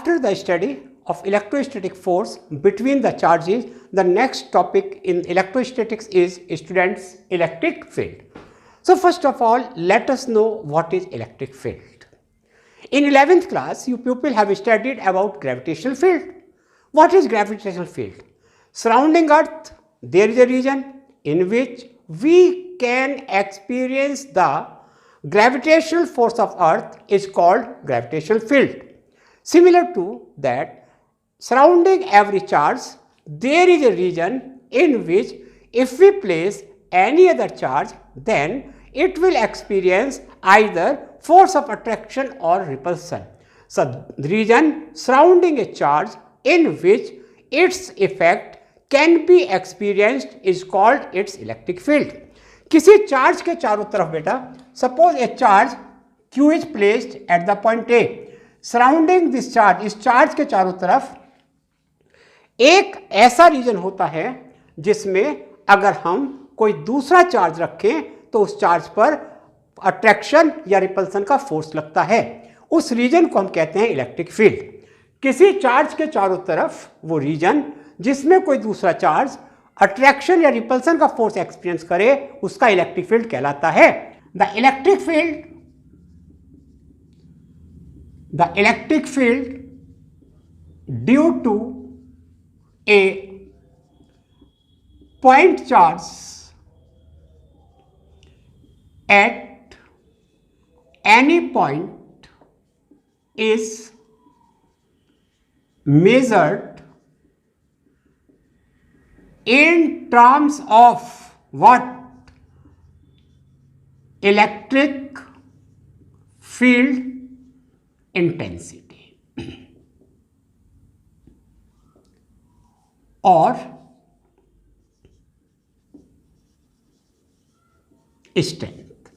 After the study of electrostatic force between the charges, the next topic in electrostatics is students electric field. So first of all, let us know what is electric field. In 11th class, you people have studied about gravitational field. What is gravitational field? Surrounding Earth, there is a region in which we can experience the gravitational force of Earth is called gravitational field. Similar to that, surrounding every charge, there is a region in which if we place any other charge, then it will experience either force of attraction or repulsion. So, the region surrounding a charge in which its effect can be experienced is called its electric field. किसी charge के चारों तरफ बेटा, suppose A charge Q is placed at the point A. Surrounding this charge, इस charge के चारों तरफ एक ऐसा रीजन होता है जिसमें अगर हम कोई दूसरा चार्ज रखें तो उस चार्ज पर अट्रैक्शन या रिपल्सन का फोर्स लगता है. उस रीजन को हम कहते हैं इलेक्ट्रिक फील्ड. किसी चार्ज के चारों तरफ वो रीजन जिसमें कोई दूसरा चार्ज अट्रैक्शन या रिपल्सन का फोर्स एक्सपीरियंस करे उसका इलेक्ट्रिक फील्ड कहलाता है. The electric field due to a point charge at any point is measured in terms of what? Electric field intensity or strength.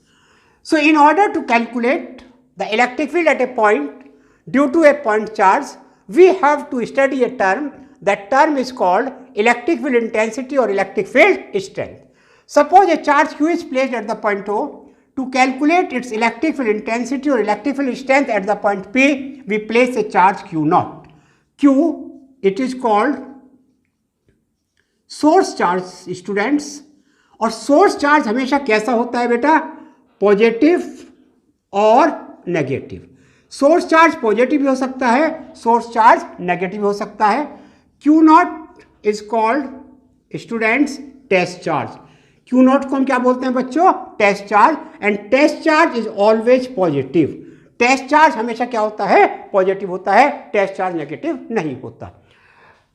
So in order to calculate the electric field at a point due to a point charge, we have to study a term. That term is called electric field intensity or electric field strength. Suppose a charge Q is placed at the point O. To calculate its electric field intensity or electric field strength at the point P, we place a charge Q naught. Q, it is called source charge students. और source charge हमेशा कैसा होता है बेटा? Positive और negative. Source charge positive भी हो सकता है, सोर्स चार्ज नेगेटिव हो सकता है. Q naught is called students test charge. Q naught को हम क्या बोलते हैं बच्चों? Test charge. And test charge is always positive. Test charge हमेशा क्या होता है? पॉजिटिव होता है. टेस्ट चार्ज नेगेटिव नहीं होता.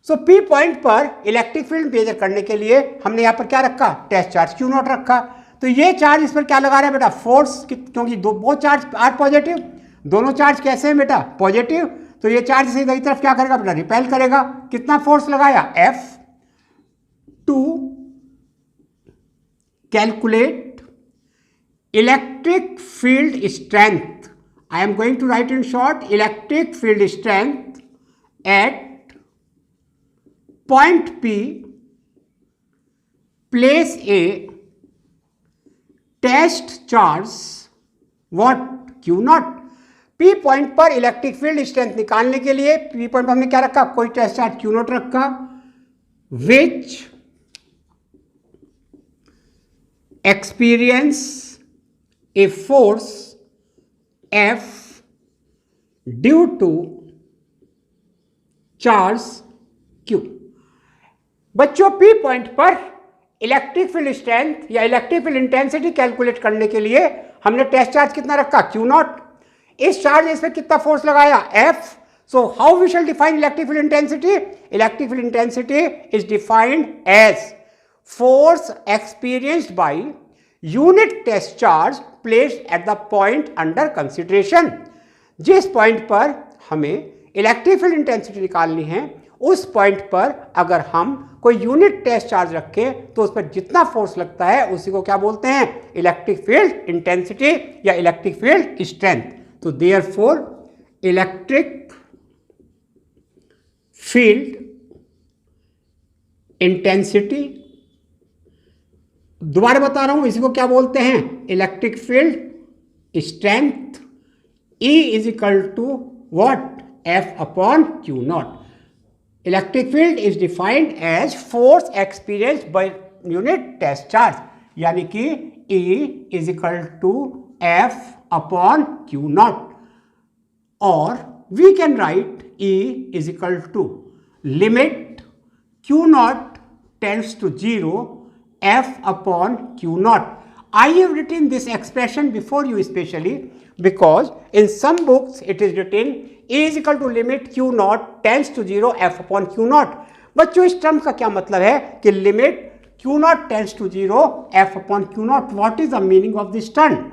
सो P पॉइंट पर इलेक्ट्रिक फील्ड मेजर करने के लिए हमने यहाँ पर क्या रखा? टेस्ट चार्ज Q नॉट रखा. तो ये चार्ज इस पर क्या लगा रहा है बेटा? फोर्स. क्योंकि वो चार्ज आर पॉजिटिव, दोनों चार्ज कैसे हैं बेटा? पॉजिटिव. तो ये चार्ज इसे इधर तरफ क्या करेगा बेटा? रिपेल करेगा. कितना फोर्स लगाया? F. To calculate electric field strength, I am going to write in short, electric field strength at point P, place a test charge what? Q naught. P point पर इलेक्ट्रिक फील्ड स्ट्रेंथ निकालने के लिए P point पर हमने क्या रखा? कोई test charge Q naught रखा, which experience a force F due to charge Q. बच्चों P पॉइंट पर इलेक्ट्रिक फील्ड स्ट्रेंथ या इलेक्ट्रिक फील्ड इंटेंसिटी कैलकुलेट करने के लिए हमने टेस्ट चार्ज कितना रखा? Q not. इस चार्ज इस पर कितना फोर्स लगाया? F. So how we shall define electric field intensity? Electric field intensity is defined as force experienced by unit test charge placed at the point under consideration. जिस point पर हमें electric field intensity निकालनी है उस point पर अगर हम कोई यूनिट टेस्ट चार्ज रखें तो उस पर जितना फोर्स लगता है उसी को क्या बोलते हैं? इलेक्ट्रिक फील्ड इंटेंसिटी या इलेक्ट्रिक फील्ड स्ट्रेंथ. तो देयरफॉर इलेक्ट्रिक फील्ड इंटेंसिटी, दोबारा बता रहा हूं, इसी को क्या बोलते हैं? Electric field strength. E is equal to what? F upon Q naught. Electric field is defined as force experienced by unit test charge, यानी कि E is equal to F upon Q naught, or we can write E is equal to limit Q naught tends to 0 F upon Q naught. I have written this expression before you specially because in some books it is written E is equal to limit Q naught tends to 0 F upon Q naught. बच्चों इस term का क्या मतलब है कि limit Q naught tends to 0 F upon Q naught. What is the meaning of this term?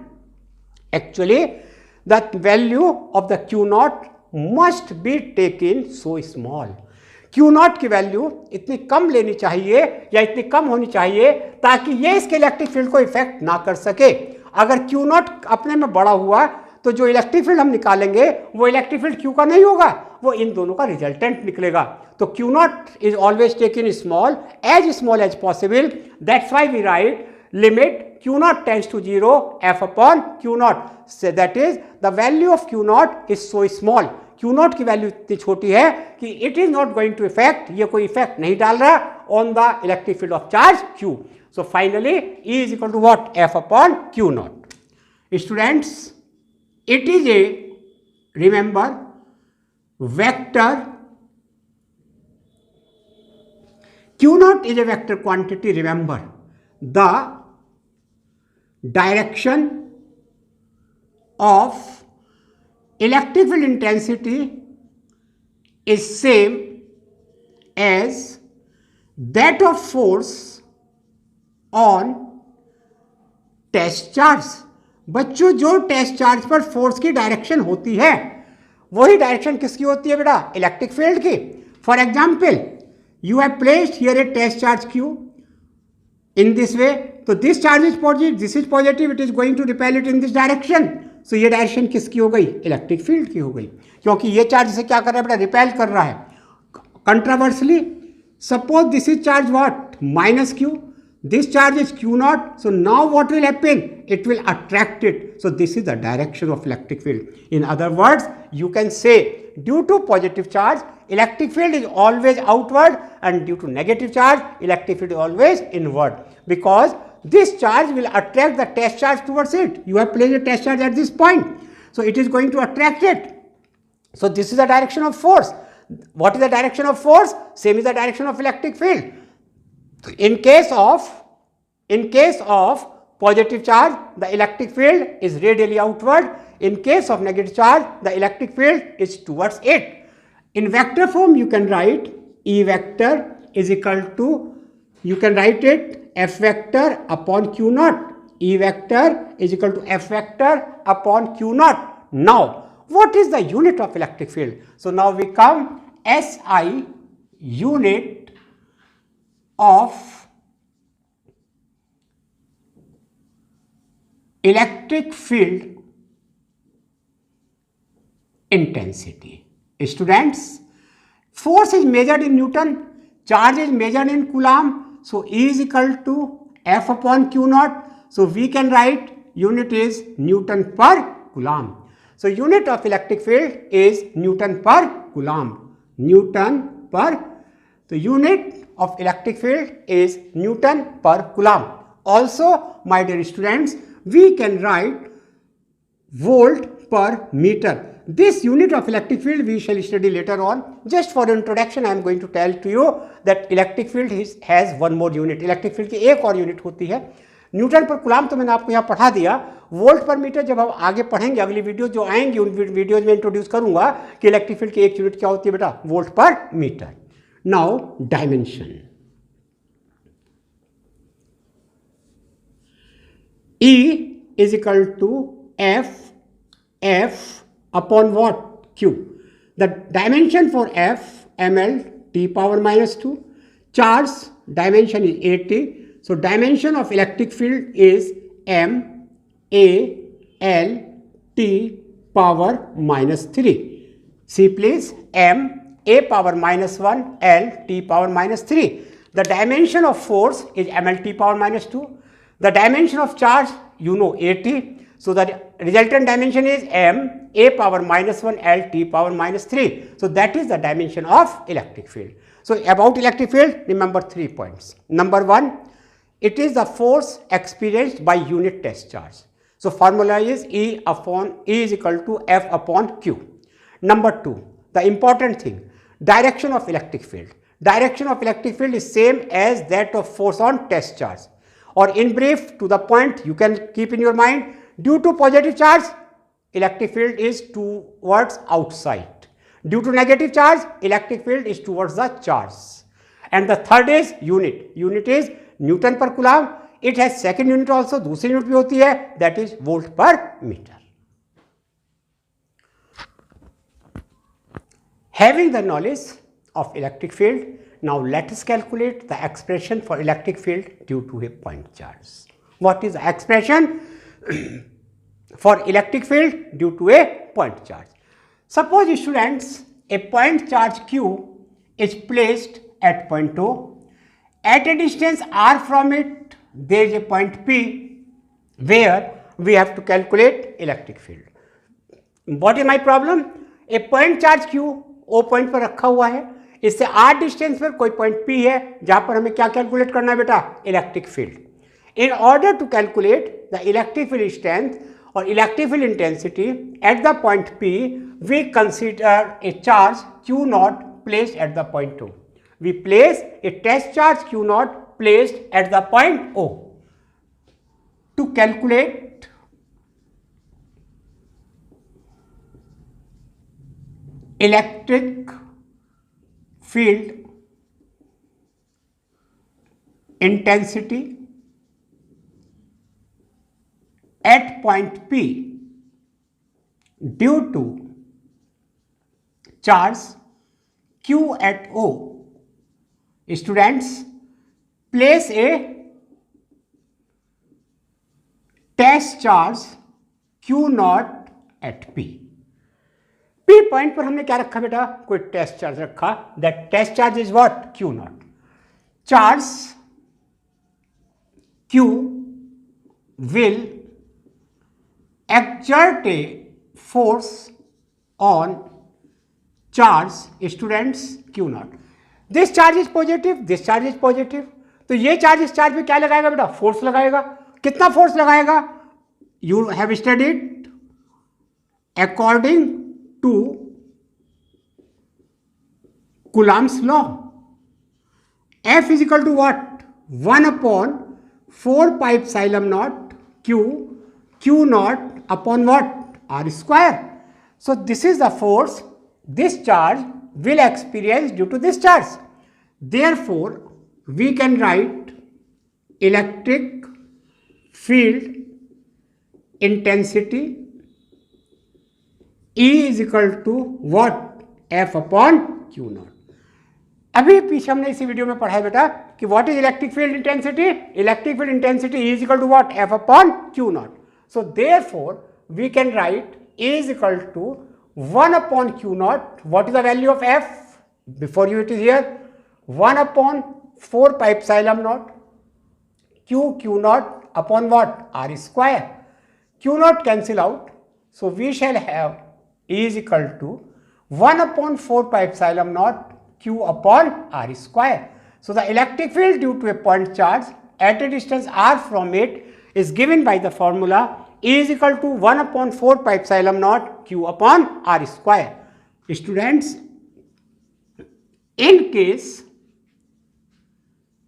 Actually, the value of the Q naught must be taken so small. Q naught की value इतनी कम लेनी चाहिए या इतनी कम होनी चाहिए ताकि ये इसके इलेक्ट्रिक फील्ड को इफेक्ट ना कर सके. अगर Q naught अपने में बड़ा हुआ तो जो इलेक्ट्रिक फील्ड हम निकालेंगे वो इलेक्ट्रिक फील्ड Q का नहीं होगा, वो इन दोनों का रिजल्टेंट निकलेगा. तो Q naught is always taken small as possible. That's why we write limit Q naught tends to 0 F upon Q naught. So that is the value of Q naught is so small. Q naught की value इतनी छोटी है कि it is not going to affect, ये कोई effect नहीं डाल रहा on the electric field of charge Q. So finally E is equal to what? F upon Q naught. Students, it is a, remember, vector. Q naught is a vector quantity. Remember, the direction of electric field intensity is same as that of force on test charge. बच्चों जो test charge पर force की direction होती है वही direction किसकी होती है बेटा? इलेक्ट्रिक फील्ड की. For example, you have placed here a test charge Q in this way, तो this charge is positive, this is positive, it is going to repel it in this direction. So ये direction किसकी हो गई? Electric field की हो गई, क्योंकि ये चार्ज से क्या कर रहा है बेटा? रिपेल कर रहा है. Controversially, suppose this is charge what? Minus Q. This charge is Q naught. So now what will happen? It will attract it. So this is the direction of electric field. In other words, you can say due to positive charge, electric field is always outward, and due to negative charge, electric field is always inward. Because this charge will attract the test charge towards it. You have placed a test charge at this point. So it is going to attract it. So this is the direction of force. What is the direction of force? Same is the direction of electric field. In case of positive charge, the electric field is radially outward. In case of negative charge, the electric field is towards it. In vector form, you can write E vector is equal to, you can write it F vector upon Q naught. E vector is equal to F vector upon Q naught. Now, what is the unit of electric field? So now we come SI unit of electric field intensity. Students, force is measured in Newton, charge is measured in Coulomb. So E is equal to F upon Q naught. So we can write unit is Newton per Coulomb. So unit of electric field is Newton per Coulomb. Newton per, the unit of electric field is Newton per Coulomb. Also, my dear students, we can write volt per meter. This unit of electric field we shall study later on. Just for introduction, I am going to tell to you that electric field has one more unit. Electric field की एक और unit होती है. Newton पर कुलाम तो मैंने आपको यहाँ पढ़ा दिया. वोल्ट पर मीटर जब हम आगे पढ़ेंगे, अगली वीडियो जो आएंगी उन वीडियोज में इंट्रोड्यूस करूंगा कि इलेक्ट्रिक फील्ड की एक यूनिट क्या होती है बेटा? वोल्ट पर metre. Now, dimension. E is equal to F upon what? Q. The dimension for F, ml t power minus 2. Charge dimension is 80. So dimension of electric field is m a l t power minus 3. See please, m a power minus 1 l t power minus 3. The dimension of force is ml t power minus 2. The dimension of charge, you know, 80. So the resultant dimension is m a power minus 1 L t power minus 3. So that is the dimension of electric field. So about electric field, remember 3 points. Number 1, it is the force experienced by unit test charge. So formula is E is equal to F upon Q. Number 2, the important thing, direction of electric field. Direction of electric field is same as that of force on test charge. Or in brief, to the point you can keep in your mind, due to positive charge, electric field is towards outside. Due to negative charge, electric field is towards the charge. And the third is unit. Unit is Newton per Coulomb. It has second unit also, दूसरी unit भी होती है, that is volt per meter. Having the knowledge of electric field, now let us calculate the expression for electric field due to a point charge. What is the expression for electric field due to a point charge? Suppose, students, a point charge Q is placed at point O. At a distance r from it, there is a point P where we have to calculate electric field. What is my problem? A point charge Q O point पर रखा हुआ है, इससे r distance पर कोई point P है जहां पर हमें क्या कैलकुलेट करना है बेटा? Electric field. In order to calculate the electric field strength or electric field intensity at the point P, we consider a charge Q naught placed at the point O. We place a test charge Q naught placed at the point O. To calculate electric field intensity at point P due to charge Q at O, students, place a test charge Q naught at P. P point पर हमने क्या रखा बेटा? कोई test charge रखा. That test charge is what? Q naught. Charge Q will exert a force on charge, students, Q naught. This charge is positive, this charge is positive. तो ये charge इस चार्ज पे क्या लगाएगा बेटा? फोर्स लगाएगा. कितना फोर्स लगाएगा? You have studied according to Coulomb's law. F is equal to what? 1 upon 4 pi epsilon naught Q naught upon what? R square. So this is the force this charge will experience due to this charge. Therefore, we can write electric field intensity E is equal to what? F upon Q naught. अभी पीछे हमने इसी video में पढ़ा है बेटा कि what is electric field intensity? Electric field intensity E is equal to what? F upon Q naught. So therefore we can write E is equal to 1 upon Q naught. What is the value of F? Before you it is here 1 upon 4 pi epsilon naught Q naught upon what? R square. Q naught cancel out. So we shall have E is equal to 1 upon 4 pi epsilon naught Q upon R square. So the electric field due to a point charge at a distance r from it is given by the formula E is equal to 1 upon 4 pi epsilon naught Q upon R square. Students, in case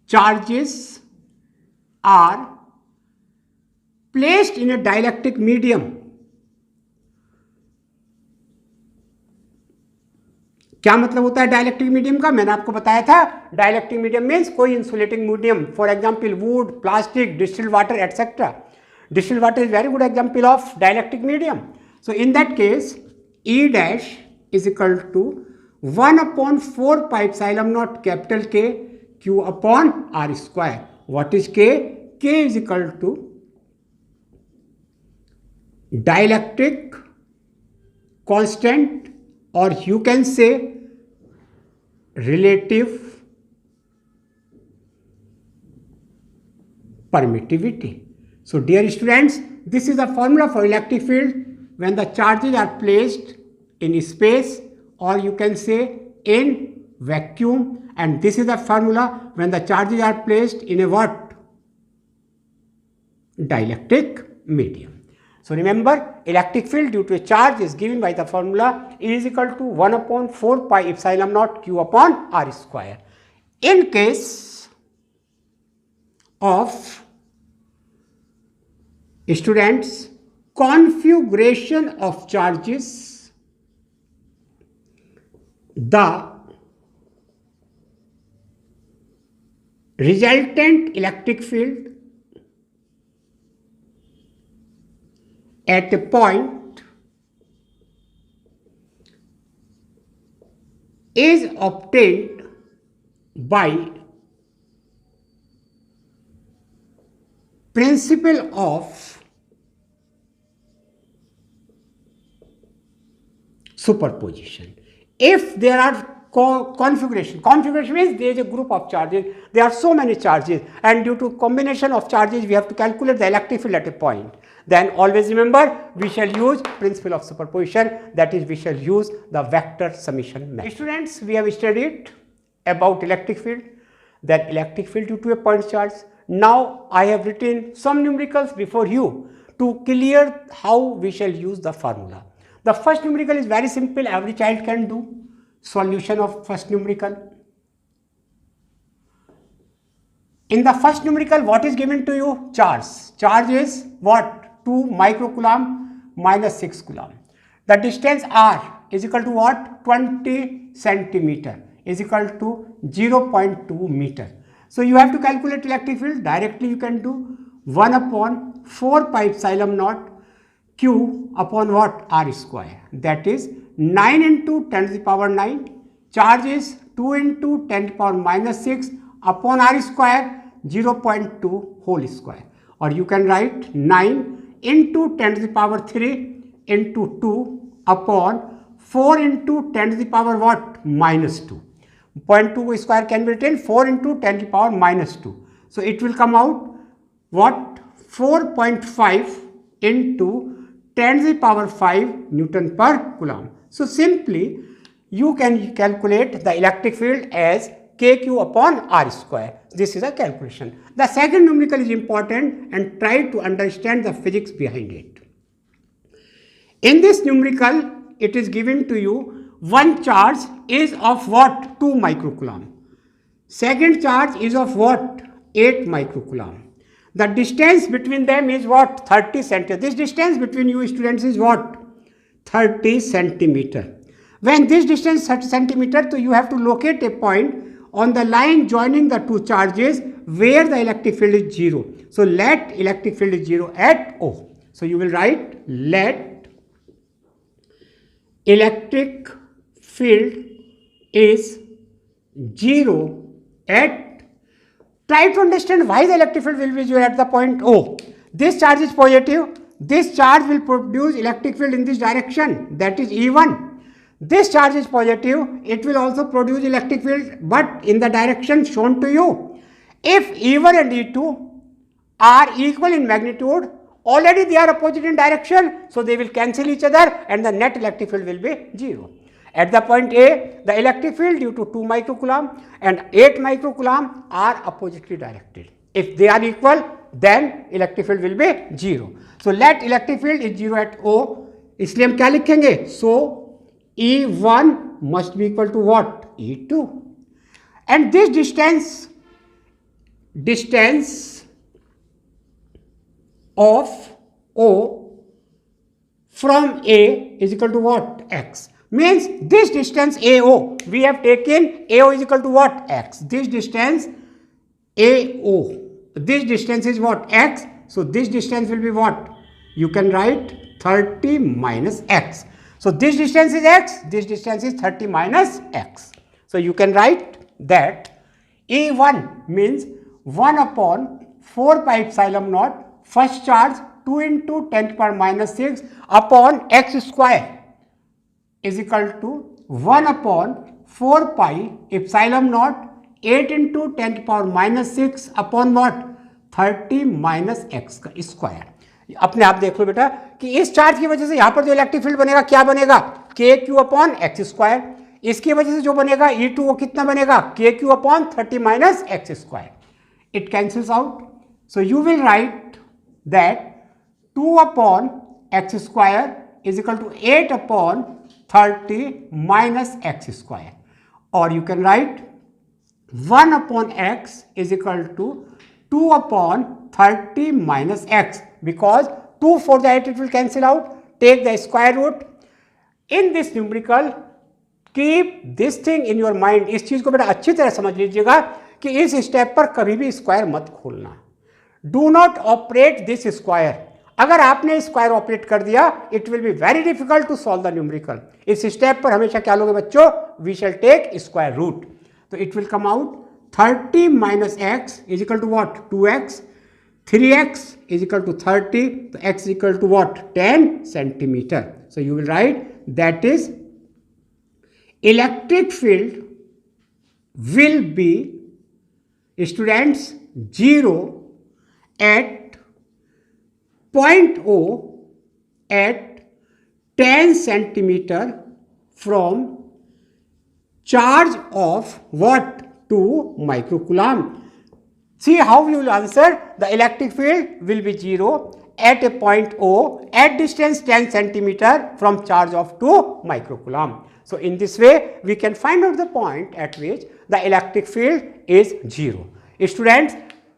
charges are placed in a dielectric medium, क्या मतलब होता है dielectric medium का? मैंने आपको बताया था dielectric medium means कोई insulating medium, for example would, plastic, distilled water etcetera. Distilled water is very good example of dielectric medium. So in that case E dash is equal to 1 upon 4 pi epsilon naught capital K Q upon R square. What is K? K is equal to dielectric constant, or you can say relative permittivity. So dear students, this is the formula for electric field when the charges are placed in space, or you can say in vacuum, and this is the formula when the charges are placed in a what? Dielectric medium. So remember, electric field due to a charge is given by the formula E is equal to 1 upon 4 pi epsilon naught q upon r square. In case of students, configuration of charges, the resultant electric field at a point is obtained by principle of superposition. If there are configuration means there is a group of charges, there are so many charges, and due to combination of charges we have to calculate the electric field at a point. Then always remember, we shall use principle of superposition, that is we shall use the vector summation method. Students, we have studied about electric field, then electric field due to a point charge. Now I have written some numericals before you to clear how we shall use the formula. The first numerical is very simple, every child can do. Solution of first numerical. In the first numerical, what is given to you? Charge. Charge is what? 2 microcoulomb minus 6 coulomb. The distance r is equal to what? 20 centimeter is equal to 0.2 meter. So you have to calculate electric field. Directly you can do 1 upon 4 pi epsilon naught q upon what? R square. That is 9 into 10 to the power 9. Charge is 2 into 10 to the power minus 6 upon r square 0.2 whole square. Or you can write 9 into 10 to the power 3 into 2 upon 4 into 10 to the power what? Minus 2. 0.2 square can be written 4 into 10 to the power minus 2. So it will come out what? 4.5 into 10 to the power 5 Newton per coulomb. So simply you can calculate the electric field as kq upon r square. This is a calculation. The second numerical is important, and try to understand the physics behind it. In this numerical, it is given to you one charge is of what? 2 microcoulomb. Second charge is of what? 8 microcoulomb. The distance between them is what? 30 centimeter. This distance between you students is what? 30 centimeter. When this distance is 30 centimeter, so you have to locate a point on the line joining the two charges where the electric field is 0. So let electric field is 0 at O. So you will write let electric field is 0 at. Try to understand why the electric field will be 0 at the point O. This charge is positive. This charge will produce electric field in this direction, that is E1. This charge is positive, it will also produce electric field, but in the direction shown to you. If E1 and E2 are equal in magnitude, already they are opposite in direction, so they will cancel each other and the net electric field will be 0. At the point A, the electric field due to 2 microcoulomb and 8 microcoulomb are oppositely directed. If they are equal, then electric field will be 0. So let electric field is 0 at O. इसलिए हम क्या लिखेंगे? So E1 must be equal to what? E2. And this distance of O from A is equal to what? X. Means this distance AO, we have taken AO is equal to what? X. This distance AO, this distance is what? X. So this distance will be what? You can write 30 minus X. So this distance is x, this distance is 30 minus x. So you can write that E1 means 1 upon 4 pi epsilon naught, first charge 2 into 10 to the power minus 6 upon x square is equal to 1 upon 4 pi epsilon naught 8 into 10 to the power minus 6 upon what? 30 minus x का square. अपने आप देख लो बेटा कि इस charge की वजह से यहाँ पर जो इलेक्ट्रिक फील्ड बनेगा क्या बनेगा, k q upon x square. इसकी वजह से जो बनेगा E2 वो कितना बनेगा, k q upon 30 minus x square. It cancels out, so you will write that 2 upon x square is equal to 8 upon 30 minus x square, और you can write 1 upon x is equal to 2 upon 30 minus x, because 2 for the 8 it will cancel out. Take the square root. In this numerical, keep this thing in your mind. इस चीज को बेटा अच्छी तरह समझ लीजिएगा कि इस स्टेप पर कभी भी स्क्वायर मत खोलना। Do not operate this square. अगर आपने स्क्वायर ऑपरेट कर दिया it will be very difficult to solve the numerical. इस स्टेप पर हमेशा क्या लोगे बच्चों, we shall take square root. तो it will come out 30 minus x is equal to what, 2x, 3x is equal to 30, तो x is equal to what, 10 centimetre. So you will write that is electric field will be, students, 0 at point O at 10 centimeter from charge of what, 2 microcoulomb. See how you will answer. The electric field will be 0 at a point O at distance 10 centimeter from charge of 2 microcoulomb. So in this way we can find out the point at which the electric field is 0. Students,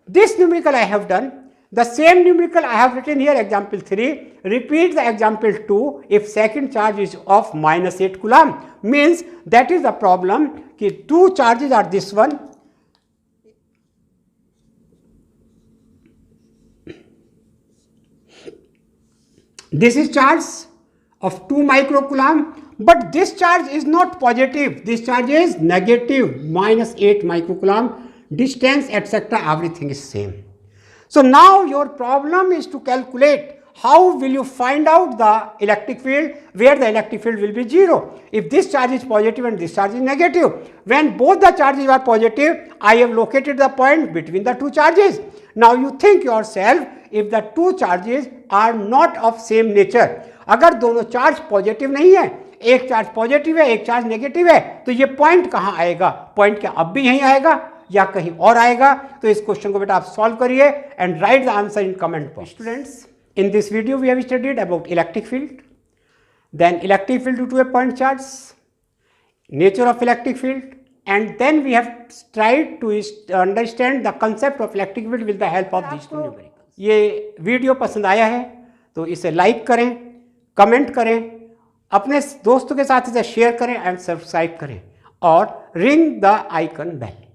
this numerical I have done. The same numerical I have written here, example 3. Repeat the example 2 if second charge is of minus 8 coulomb. Means that is the problem कि two charges are this one. This is charge of 2 microcoulomb, but this charge is not positive. This charge is negative, minus 8 microcoulomb. Distance, etc., everything is same. So now your problem is to calculate how will you find out the electric field where the electric field will be 0. If this charge is positive and this charge is negative, when both the charges are positive, I have located the point between the two charges. Now you think yourself, if the two charges are not of same nature, अगर दोनों charge positive नहीं है, एक charge positive है एक charge negative है, तो ये पॉइंट कहाँ आएगा, पॉइंट क्या अब भी यहीं आएगा या कहीं और आएगा? तो इस क्वेश्चन को बेटा आप सॉल्व करिए and right the answer in comment box. Students, in this video we have studied about electric field, then electric field due to a point charge, nature of electric field, and then we have tried to understand the concept of electric field with the help of these two numericals. ये video पसंद आया है तो इसे like करें, comment करें, अपने दोस्तों के साथ इसे शेयर करें एंड सब्सक्राइब करें और रिंग द आइकन बेल।